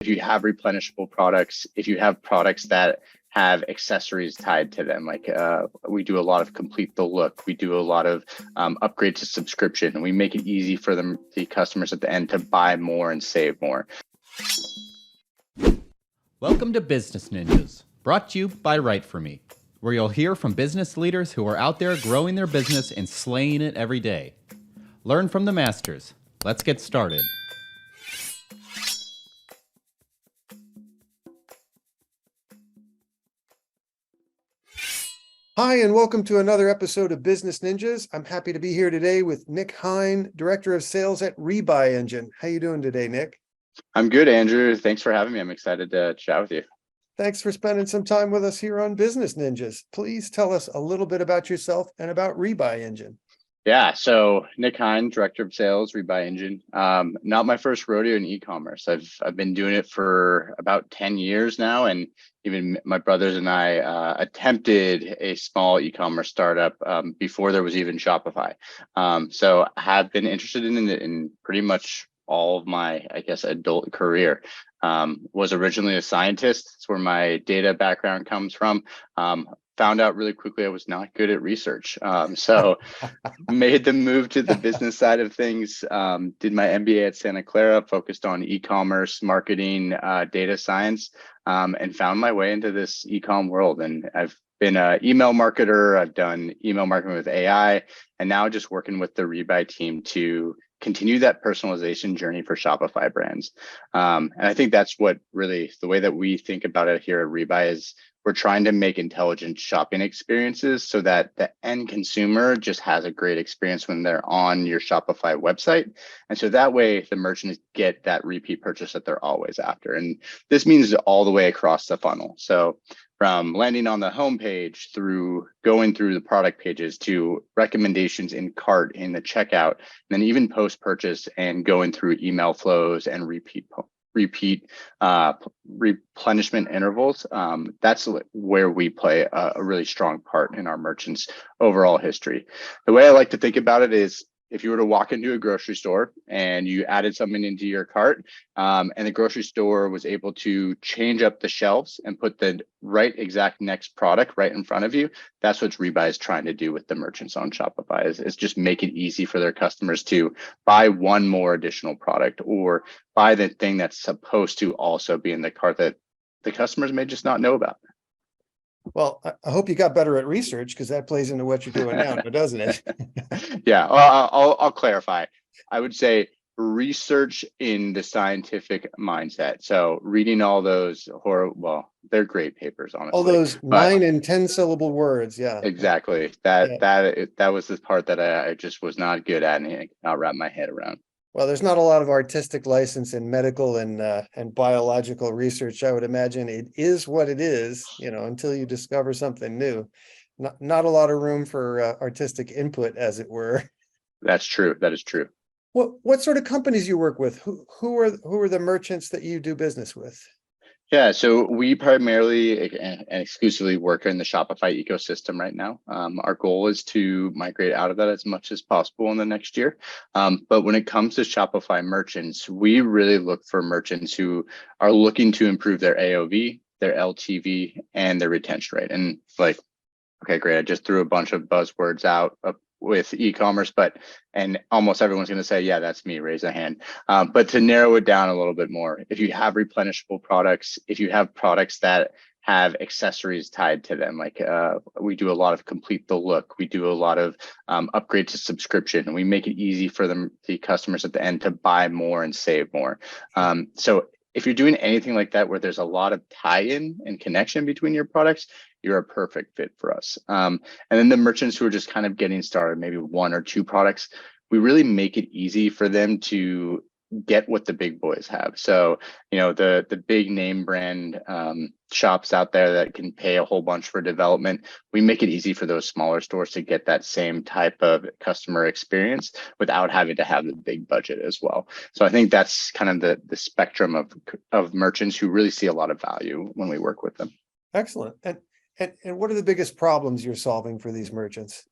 If you have replenishable products, if you have products that have accessories tied to them, like we do a lot of complete the look, we do a lot of upgrade to subscription, and we make it easy for the customers at the end to buy more and save more. Welcome to Business Ninjas, brought to you by WriteForMe, where you'll hear from business leaders who are out there growing their business and slaying it every day. Learn from the masters. Let's get started. Hi, and welcome to another episode of Business Ninjas. I'm happy to be here today with Nick Hein, Director of Sales at Rebuy Engine. How you doing today, Nick? I'm good, Andrew. Thanks for having me. I'm excited to chat with you. Thanks for spending some time with us here on Business Ninjas. Please tell us a little bit about yourself and about Rebuy Engine. Yeah, so Nick Hein, Director of Sales, Rebuy Engine. Not my first rodeo in e-commerce. I've been doing it for about 10 years now, and even my brothers and I attempted a small e-commerce startup before there was even Shopify. So I have been interested in it in pretty much all of my, I guess, adult career. Was originally a scientist. That's where my data background comes from. Found out really quickly I was not good at research. So made the move to the business side of things, did my MBA at Santa Clara, focused on e-commerce, marketing, data science, and found my way into this e-com world. And I've been an email marketer. I've done email marketing with AI, and now just working with the Rebuy team to continue that personalization journey for Shopify brands. And I think that's what really the way that we think about it here at Rebuy is we're trying to make intelligent shopping experiences so that the end consumer just has a great experience when they're on your Shopify website. And so that way the merchants get that repeat purchase that they're always after. And this means all the way across the funnel. So from landing on the homepage through going through the product pages to recommendations in cart, in the checkout, and then even post-purchase and going through email flows and repeat replenishment intervals. That's where we play a really strong part in our merchants' overall history. The way I like to think about it is if you were to walk into a grocery store and you added something into your cart, and the grocery store was able to change up the shelves and put the right exact next product right in front of you, that's what Rebuy is trying to do with the merchants on Shopify is just make it easy for their customers to buy one more additional product or buy the thing that's supposed to also be in the cart that the customers may just not know about. Well, I hope you got better at research because that plays into what you're doing now, doesn't it? Yeah, well, I'll clarify. I would say research in the scientific mindset. So reading all those they're great papers, honestly. All those 9 and 10 syllable words, yeah. Exactly. That was the part that I just was not good at and I could not wrap my head around. Well, there's not a lot of artistic license in medical and biological research. I would imagine it is what it is, until you discover something new. Not a lot of room for artistic input, as it were. That's true. That is true. What sort of companies you work with? Who are the merchants that you do business with? Yeah, so we primarily and exclusively work in the Shopify ecosystem right now. Our goal is to migrate out of that as much as possible in the next year. But when it comes to Shopify merchants, we really look for merchants who are looking to improve their AOV, their LTV, and their retention rate. And okay, great. I just threw a bunch of buzzwords out with e-commerce, and almost everyone's going to say, yeah, that's me, raise a hand. But to narrow it down a little bit more, if you have replenishable products, if you have products that have accessories tied to them, like we do a lot of complete the look, we do a lot of upgrade to subscription, and we make it easy for the customers at the end to buy more and save more. So if you're doing anything like that, where there's a lot of tie-in and connection between your products, you're a perfect fit for us. And then the merchants who are just kind of getting started, maybe 1 or 2 products, we really make it easy for them to get what the big boys have. So, the big name brand shops out there that can pay a whole bunch for development, we make it easy for those smaller stores to get that same type of customer experience without having to have the big budget as well. So I think that's kind of the spectrum of merchants who really see a lot of value when we work with them. Excellent. And what are the biggest problems you're solving for these merchants?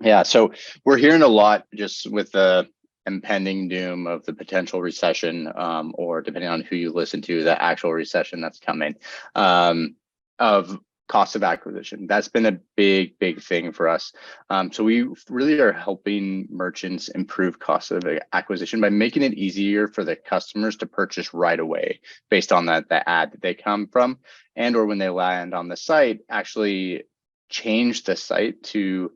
Yeah, so we're hearing a lot just with the impending doom of the potential recession, or depending on who you listen to, the actual recession that's coming, of cost of acquisition. That's been a big thing for us. So we really are helping merchants improve cost of acquisition by making it easier for the customers to purchase right away based on the ad that they come from, and or when they land on the site, actually change the site to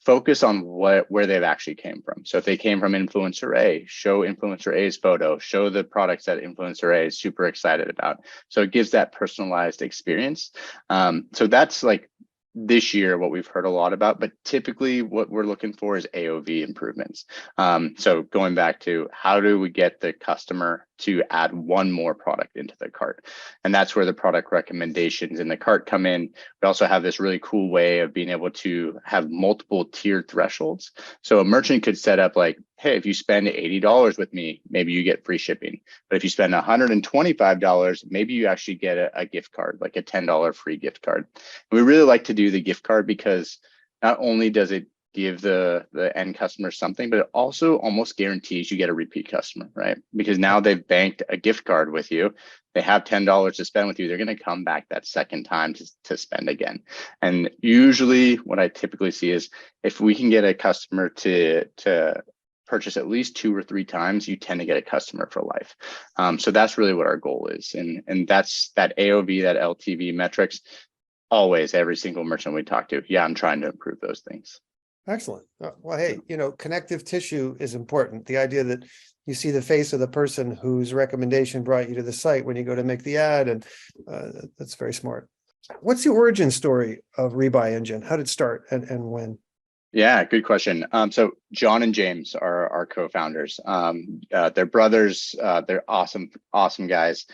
focus on where they've actually came from. So if they came from influencer A, show influencer A's photo, show the products that influencer A is super excited about. So it gives that personalized experience. So that's like this year what we've heard a lot about, but typically what we're looking for is AOV improvements. So going back to how do we get the customer to add one more product into the cart? And that's where the product recommendations in the cart come in. We also have this really cool way of being able to have multiple tiered thresholds. So a merchant could set up like, hey, if you spend $80 with me, maybe you get free shipping. But if you spend $125, maybe you actually get a gift card, like a $10 free gift card. And we really like to do the gift card because not only does it give the end customer something, but it also almost guarantees you get a repeat customer, right? Because now they've banked a gift card with you. They have $10 to spend with you. They're going to come back that second time to spend again. And usually what I typically see is if we can get a customer to purchase at least 2 or 3 times, you tend to get a customer for life. So that's really what our goal is. And that's that AOV, that LTV metrics, always every single merchant we talk to. Yeah, I'm trying to improve those things. Excellent. Well, hey, connective tissue is important. The idea that you see the face of the person whose recommendation brought you to the site when you go to make the ad, and that's very smart. What's the origin story of Rebuy Engine? How did it start and when? Yeah, good question. So John and James are our co-founders. They're brothers. They're awesome guys.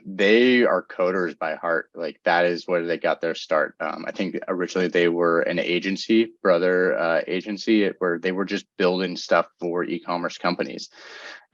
They are coders by heart. Like that is where they got their start. I think originally they were an agency, agency, where they were just building stuff for e-commerce companies.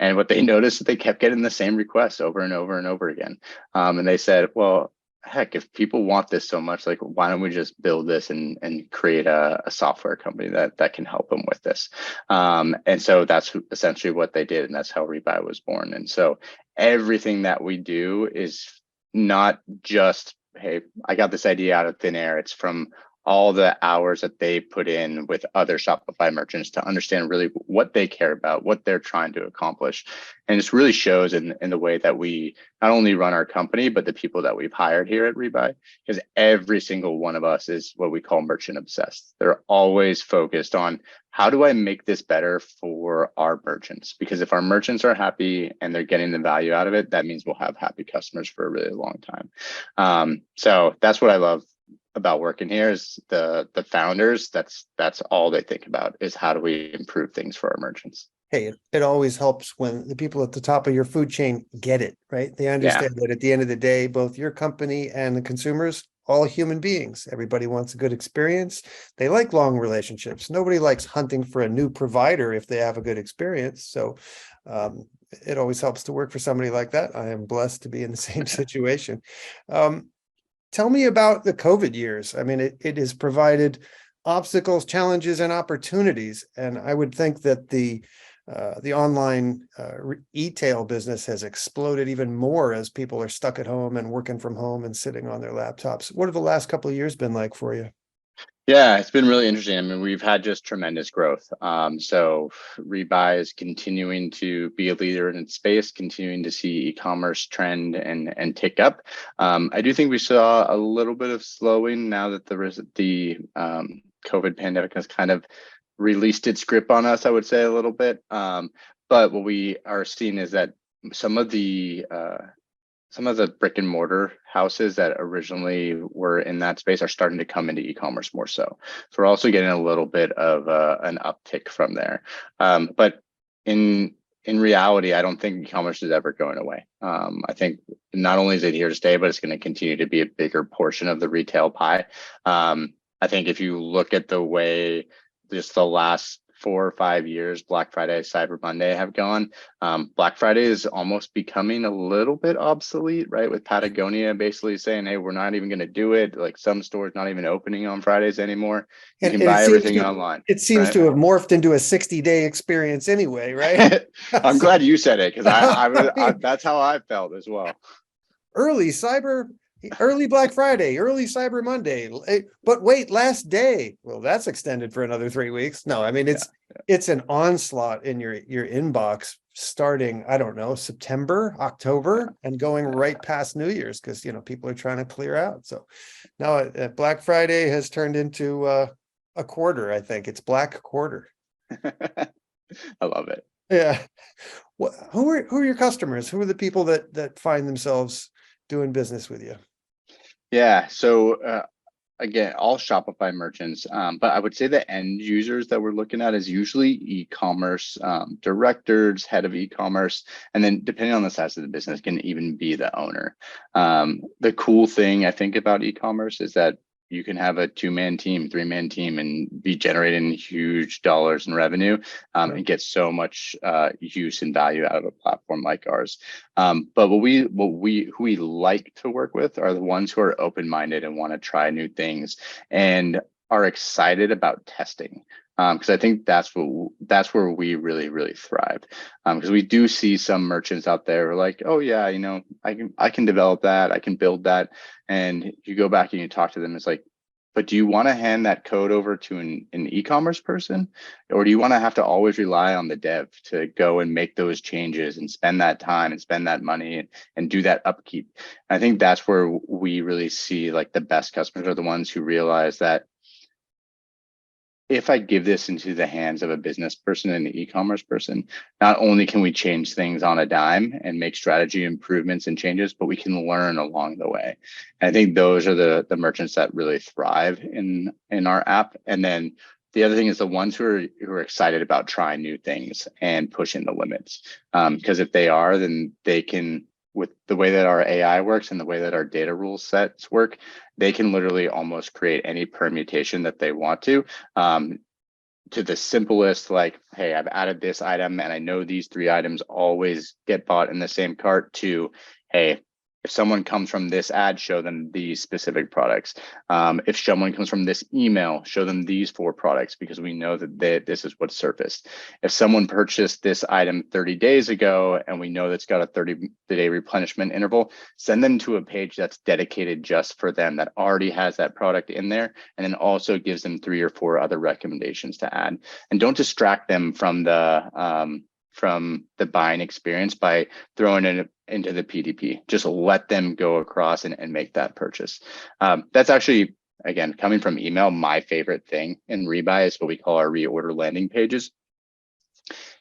And what they noticed is they kept getting the same requests over and over and over again. And they said, well, heck, if people want this so much, like, why don't we just build this and create a software company that can help them with this? And so that's essentially what they did. And that's how Rebuy was born. And so everything that we do is not just, hey, I got this idea out of thin air. It's from all the hours that they put in with other Shopify merchants to understand really what they care about, what they're trying to accomplish. And it really shows in the way that we not only run our company, but the people that we've hired here at Rebuy, because every single one of us is what we call merchant obsessed. They're always focused on how do I make this better for our merchants? Because if our merchants are happy and they're getting the value out of it, that means we'll have happy customers for a really long time. So that's what I love about working here is the founders. That's all they think about is how do we improve things for our merchants. Hey, it always helps when the people at the top of your food chain get it, right? They understand that at the end of the day, both your company and the consumers, all human beings, everybody wants a good experience. They like long relationships. Nobody likes hunting for a new provider if they have a good experience. So it always helps to work for somebody like that. I am blessed to be in the same situation. Tell me about the COVID years. I mean, it has provided obstacles, challenges, and opportunities. And I would think that the online e-tail business has exploded even more as people are stuck at home and working from home and sitting on their laptops. What have the last couple of years been like for you? Yeah, it's been really interesting. I mean, we've had just tremendous growth. So Rebuy is continuing to be a leader in its space, continuing to see e-commerce trend and tick up. I do think we saw a little bit of slowing now that the COVID pandemic has kind of released its grip on us, I would say a little bit. But what we are seeing is that some of the brick and mortar houses that originally were in that space are starting to come into e-commerce more so. So we're also getting a little bit of an uptick from there. But in reality, I don't think e-commerce is ever going away. I think not only is it here to stay, but it's going to continue to be a bigger portion of the retail pie. I think if you look at the way just the last 4 or 5 years, Black Friday, Cyber Monday have gone. Black Friday is almost becoming a little bit obsolete, right? With Patagonia basically saying, hey, we're not even going to do it. Like some stores not even opening on Fridays anymore. You can buy everything online. It seems right? to have morphed into a 60-day experience anyway, right? I'm glad you said it because that's how I felt as well. early Black Friday, early Cyber Monday. But wait, last day. Well, that's extended for another 3 weeks. No, I mean, it's an onslaught in your inbox starting, I don't know, September, October, and going right past New Year's because, people are trying to clear out. So now Black Friday has turned into a quarter. I think it's Black Quarter. I love it. Yeah. Who are your customers? Who are the people that find themselves doing business with you? Yeah. So again, all Shopify merchants, but I would say the end users that we're looking at is usually e-commerce directors, head of e-commerce, and then depending on the size of the business, can even be the owner. The cool thing I think about e-commerce is that you can have a 2-man team, 3-man team, and be generating huge dollars in revenue, and get so much use and value out of a platform like ours. But who we like to work with are the ones who are open-minded and want to try new things and are excited about testing. Because I think that's where we really, really thrive. Because we do see some merchants out there who are like, oh yeah, I can develop that, I can build that. And you go back and you talk to them, it's like, but do you want to hand that code over to an e-commerce person? Or do you want to have to always rely on the dev to go and make those changes and spend that time and spend that money and do that upkeep? And I think that's where we really see like the best customers are the ones who realize that if I give this into the hands of a business person and an e-commerce person, not only can we change things on a dime and make strategy improvements and changes, but we can learn along the way. And I think those are the merchants that really thrive in our app. And then the other thing is the ones who are excited about trying new things and pushing the limits. Because if they are, then they can, with the way that our AI works and the way that our data rule sets work, they can literally almost create any permutation that they want to the simplest, like, hey, I've added this item and I know these 3 items always get bought in the same cart, to, hey, if someone comes from this ad, show them these specific products. If someone comes from this email, show them these 4 products because we know that this is what's surfaced. If someone purchased this item 30 days ago and we know that's got a 30-day replenishment interval, send them to a page that's dedicated just for them that already has that product in there, and then also gives them 3 or 4 other recommendations to add. And don't distract them from the buying experience by throwing it into the PDP. Just let them go across and make that purchase. That's actually, again, coming from email, my favorite thing in Rebuy is what we call our reorder landing pages.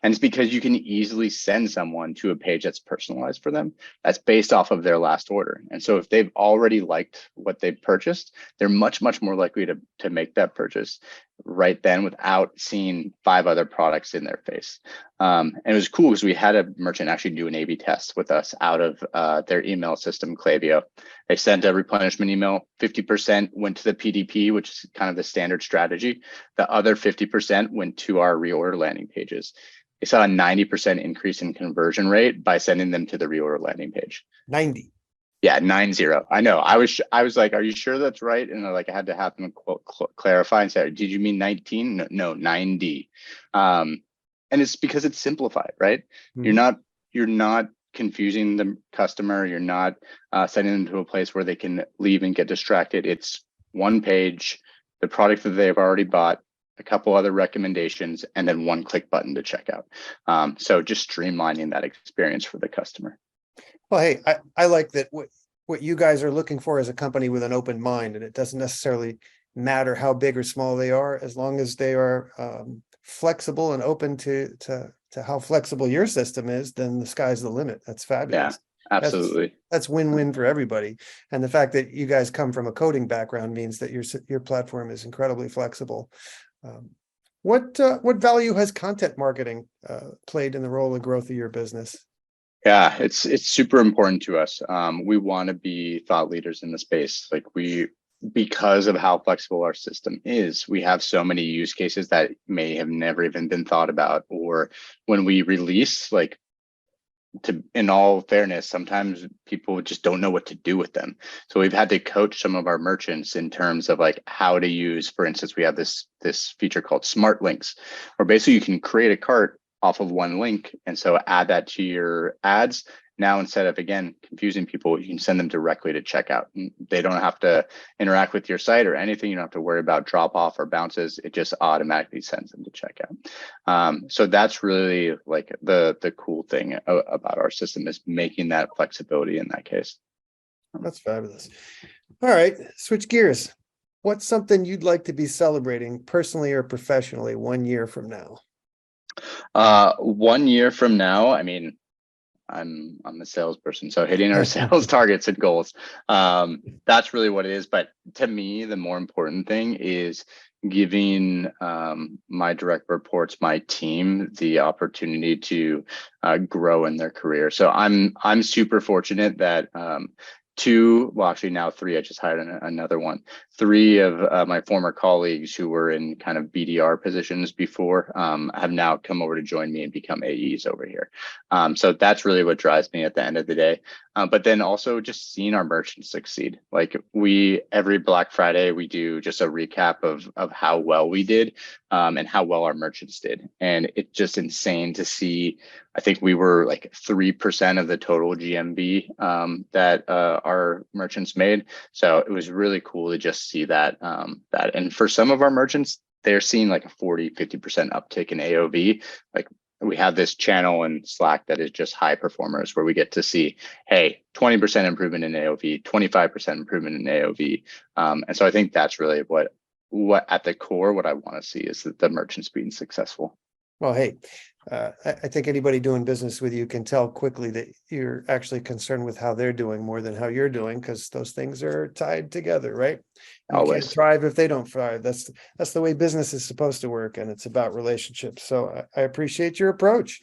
And it's because you can easily send someone to a page that's personalized for them, that's based off of their last order. And so if they've already liked what they've purchased, they're much, much more likely to make that purchase right then without seeing 5 other products in their face. And it was cool because we had a merchant actually do an A/B test with us out of their email system, Klaviyo. They sent a replenishment email, 50% went to the PDP, which is kind of the standard strategy. The other 50% went to our reorder landing pages. They saw a 90% increase in conversion rate by sending them to the reorder landing page. 90. Yeah, 90. I know. I was like, are you sure that's right? And I had to have them clarify and say, did you mean 19? No, 90. And it's because it's simplified, right? Mm-hmm. You're not confusing the customer. You're not sending them to a place where they can leave and get distracted. It's one page, the product that they've already bought, a couple other recommendations, and then one click button to check out. So just streamlining that experience for the customer. Well, hey, I like that what you guys are looking for as a company with an open mind, and it doesn't necessarily matter how big or small they are, as long as they are flexible and open to how flexible your system is, then the sky's the limit. That's fabulous. Yeah, absolutely. That's win-win for everybody. And the fact that you guys come from a coding background means that your platform is incredibly flexible. What value has content marketing played in the role of growth of your business? Yeah, it's super important to us. We want to be thought leaders in the space. Like we because of how flexible our system is, we have so many use cases that may have never even been thought about. Or when we release, like, in all fairness, sometimes people just don't know what to do with them. So we've had to coach some of our merchants in terms of like how to use, for instance, we have this feature called Smart Links, where basically you can create a cart off of one link. And so add that to your ads. Now, instead of, again, confusing people, you can send them directly to checkout. They don't have to interact with your site or anything. You don't have to worry about drop off or bounces. It just automatically sends them to checkout. So that's really like the cool thing about our system, is making that flexibility in that case. That's fabulous. All right, switch gears. What's something you'd like to be celebrating personally or professionally 1 year from now? 1 year from now, I mean, I'm a salesperson, so hitting our sales targets and goals. That's really what it is. But to me, the more important thing is giving my direct reports, my team, the opportunity to grow in their career. So I'm super fortunate that actually now 3, I just hired another one. 3 of my former colleagues who were in kind of BDR positions before have now come over to join me and become AEs over here. So that's really what drives me at the end of the day. But then also just seeing our merchants succeed. Like every Black Friday, we do just a recap of how well we did and how well our merchants did. And it's just insane to see. I think we were like 3% of the total GMV that our merchants made. So it was really cool to just see that. And for some of our merchants, they're seeing like a 40-50% uptick in AOV. Like, we have this channel in Slack that is just high performers, where we get to see, hey, 20% improvement in AOV, 25% improvement in AOV. And so I think that's really what at the core, what I want to see is that the merchants being successful. Well, hey, I think anybody doing business with you can tell quickly that you're actually concerned with how they're doing more than how you're doing, because those things are tied together, right? You Always. can't thrive if they don't thrive. That's the way business is supposed to work, and it's about relationships. So I appreciate your approach.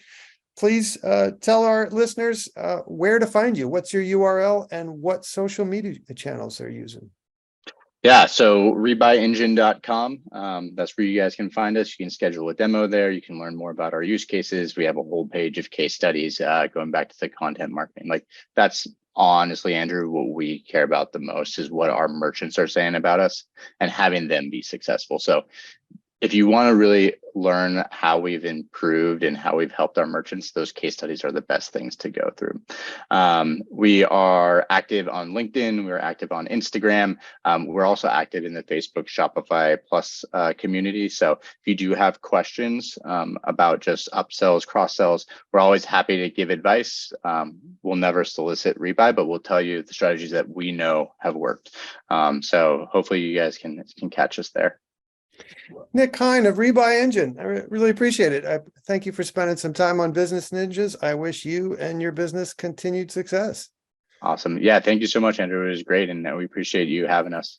Please tell our listeners where to find you. What's your URL and what social media channels they're using? Yeah, so rebuyengine.com. That's where you guys can find us. You can schedule a demo there. You can learn more about our use cases. We have a whole page of case studies going back to the content marketing. Like, that's honestly, Andrew, what we care about the most is what our merchants are saying about us and having them be successful. So if you want to really learn how we've improved and how we've helped our merchants, those case studies are the best things to go through. We are active on LinkedIn. We're active on Instagram. We're also active in the Facebook Shopify Plus community. So if you do have questions about just upsells, cross sells, we're always happy to give advice. We'll never solicit rebuy, but we'll tell you the strategies that we know have worked. So hopefully you guys can catch us there. Nick Hein of Rebuy Engine. I really appreciate it. I thank you for spending some time on Business Ninjas. I wish you and your business continued success. Awesome. Yeah, thank you so much, Andrew. It was great, and we appreciate you having us.